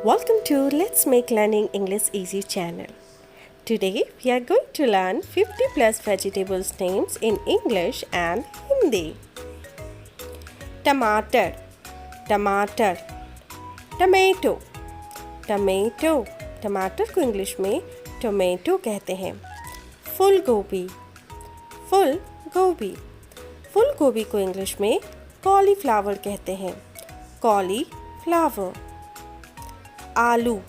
Welcome to Let's Make Learning English Easy channel. Today we are going to learn 50 plus vegetables names in English and Hindi. Tomato, tomato, tomato, tomato. टमाटर को English में tomato कहते हैं. फूल गोभी, फूल गोभी. फूल गोभी को इंग्लिश में कॉलीफ्लावर कहते हैं. कॉलीफ्लावर. आलू,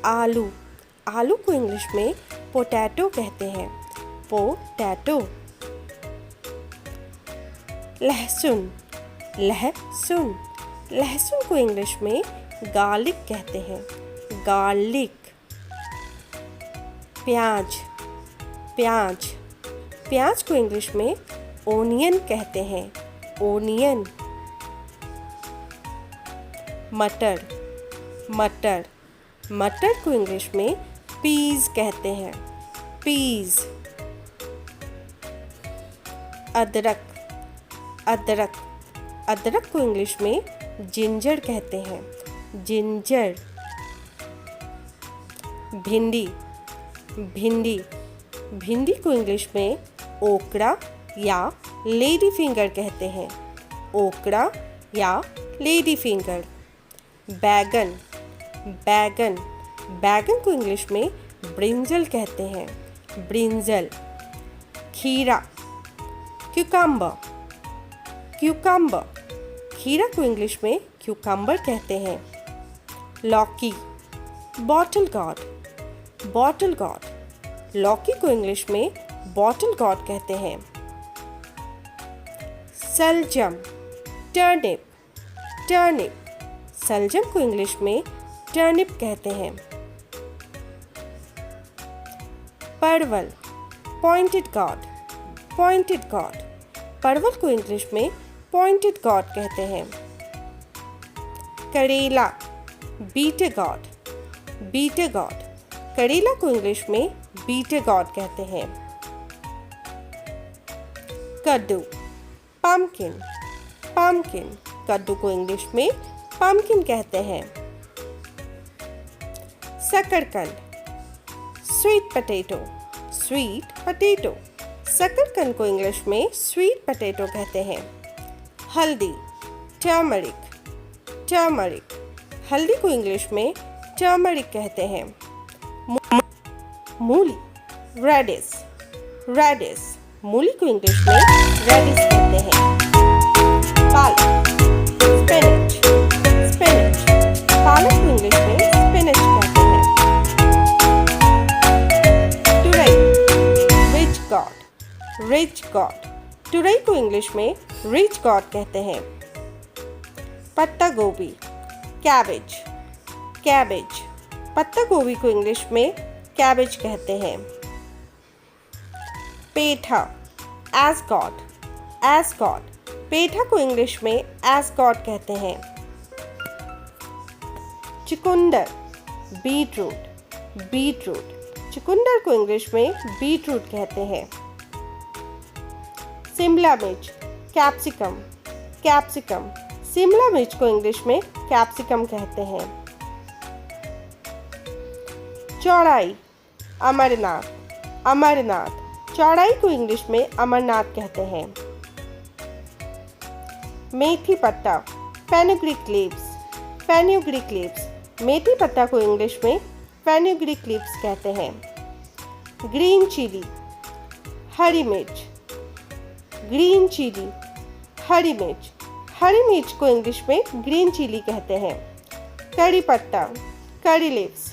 आलू. आलू को इंग्लिश में पोटैटो कहते हैं. पोटैटो. लहसुन, लहसुन. लहसुन को इंग्लिश में गार्लिक कहते हैं. गार्लिक. प्याज, प्याज. प्याज को इंग्लिश में ओनियन कहते हैं. ओनियन. मटर, मटर. मटर को इंग्लिश में पीज कहते हैं. पीज. अदरक, अदरक. अदरक को इंग्लिश में जिंजर कहते हैं. जिंजर. भिंडी, भिंडी. भिंडी को इंग्लिश में ओकड़ा या लेडी फिंगर कहते हैं. ओकड़ा या लेडी फिंगर. बैगन, बैगन. बैगन को इंग्लिश में ब्रिंजल कहते हैं. ब्रिंजल. खीरा, क्यूकम्बर, क्यूकम्बर. खीरा को इंग्लिश में क्यूकम्बर कहते हैं. लौकी, बॉटल गॉर्ड, बॉटल गॉर्ड. लौकी को इंग्लिश में बॉटल गॉर्ड कहते हैं. सलजम, टर्निप, टर्निप. सलजम को इंग्लिश में टर्निप कहते हैं. परवल, पॉइंटेड गॉर्ड, पॉइंटेड गॉर्ड. परवल को इंग्लिश में पॉइंटेड गॉर्ड कहते हैं. करेला, बीटे गॉर्ड, बीटे गॉर्ड. करेला को इंग्लिश में बीटे गॉर्ड कहते हैं. कद्दू, पम्पकिन, पम्पकिन. कद्दू को इंग्लिश में पम्पकिन कहते हैं. शकरकंद, स्वीट पोटैटो, स्वीट पोटैटो. शकरकंद को इंग्लिश में स्वीट पोटैटो कहते हैं. हल्दी, टर्मरिक, टर्मरिक. हल्दी को इंग्लिश में टर्मरिक कहते हैं. मूली, रेडिश, रेडिश. मूली को इंग्लिश में रेडिश कहते हैं. पालक, स्पिनच, स्पिनच. पालक को इंग्लिश में स्पिनच कहते हैं. तुरई, रिच गॉड, रिच गॉड. तुरई को इंग्लिश में रिच गॉड कहते हैं. पत्ता गोभी, कैबेज, कैबेज. पत्ता गोभी को इंग्लिश में कैबेज कहते हैं. पेठा, एस्कॉट, एस्कॉट. पेठा को इंग्लिश में एस्कॉट कहते हैं. चुकंदर, बीटरूट, बीटरूट. चुकंदर को इंग्लिश में बीटरूट कहते हैं. शिमला मिर्च, कैप्सिकम, कैप्सिकम. शिमला मिर्च को इंग्लिश में कैप्सिकम कहते हैं. चौड़ाई, अमरनाथ, अमरनाथ. चौड़ाई को इंग्लिश में अमरनाथ कहते हैं. मेथी पत्ता, फेनुग्रीक लीव्स, फेनुग्रीक लीव्स. मेथी पत्ता को इंग्लिश में फेनुग्रीक लीव्स कहते हैं. ग्रीन चिली, हरी मिर्च, ग्रीन चिली, हरी मिर्च. हरी मिर्च को इंग्लिश में ग्रीन चिली कहते हैं. करी पत्ता, करी लीव्स,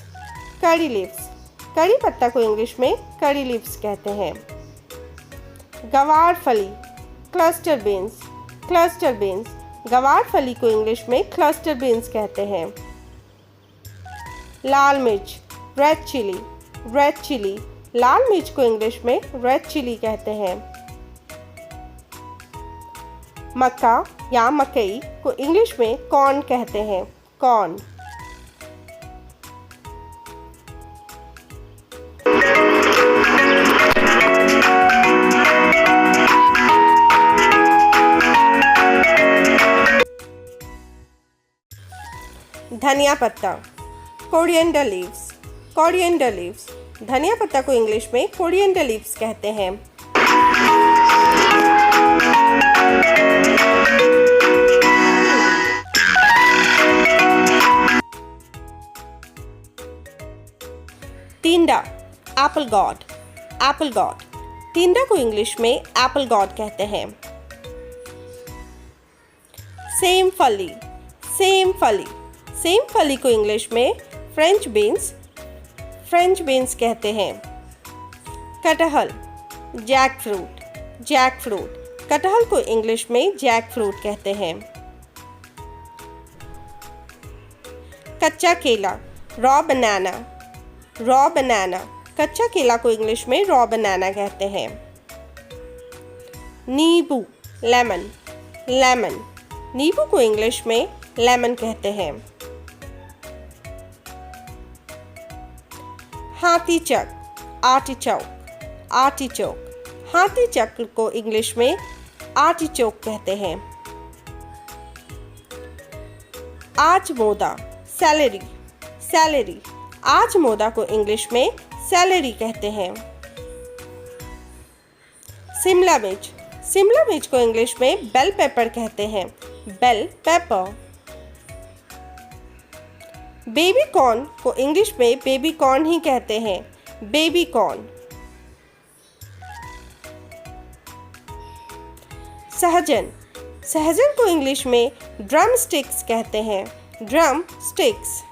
करी लीव्स. करी पत्ता को इंग्लिश में करी लीव्स कहते हैं. गवार फली, क्लस्टर बीन्स, क्लस्टर बीन्स. गवार फली को इंग्लिश में क्लस्टर बीन्स कहते हैं. लाल मिर्च, रेड चिली, रेड चिली. लाल मिर्च को इंग्लिश में रेड चिली कहते हैं. मक्का या मकई को इंग्लिश में कॉर्न कहते हैं. कॉर्न. धनिया पत्ता, कोरिएंडर लीव्स, कोरिएंडर लीव्स। धनिया पत्ता को इंग्लिश में कोरिएंडर लीव्स कहते हैं। टिंडा, एप्पल गॉड, एप्पल गॉड। टिंडा को इंग्लिश में एप्पल गॉड कहते हैं। सेम फली, सेम फली। सेम फली को इंग्लिश में फ्रेंच बीन्स, फ्रेंच बीन्स कहते हैं। कटहल, जैक फ्रूट, जैक फ्रूट। कटहल को इंग्लिश में जैक फ्रूट कहते हैं। कच्चा केला, रॉ बनाना, रॉ बनाना। कच्चा केला को इंग्लिश में रॉ बनाना कहते हैं। नींबू, लेमन, लेमन। नींबू को इंग्लिश में लेमन कहते हैं। हाथीचक, आर्टिचोक, आर्टिचोक। हाथीचक को इंग्लिश में आर्टिचोक कहते हैं। आजमोदा, सैलरी, सैलरी। आजमोदा को इंग्लिश में सैलरी कहते हैं। शिमला मिर्च, शिमला मिर्च को इंग्लिश में बेल पेपर कहते हैं, बेल पेपर। बेबी कॉर्न को इंग्लिश में बेबी कॉर्न ही कहते हैं, बेबी कॉर्न। सहजन, सहजन को इंग्लिश में ड्रम स्टिक्स कहते हैं, ड्रम स्टिक्स।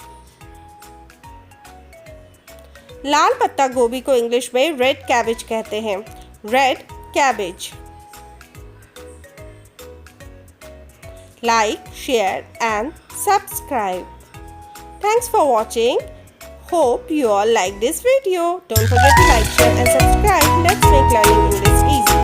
लाल पत्ता गोभी को इंग्लिश में रेड कैबेज कहते हैं, red cabbage. Like, share and subscribe. Thanks for watching. Hope you all like this video. Don't forget to like, share and subscribe.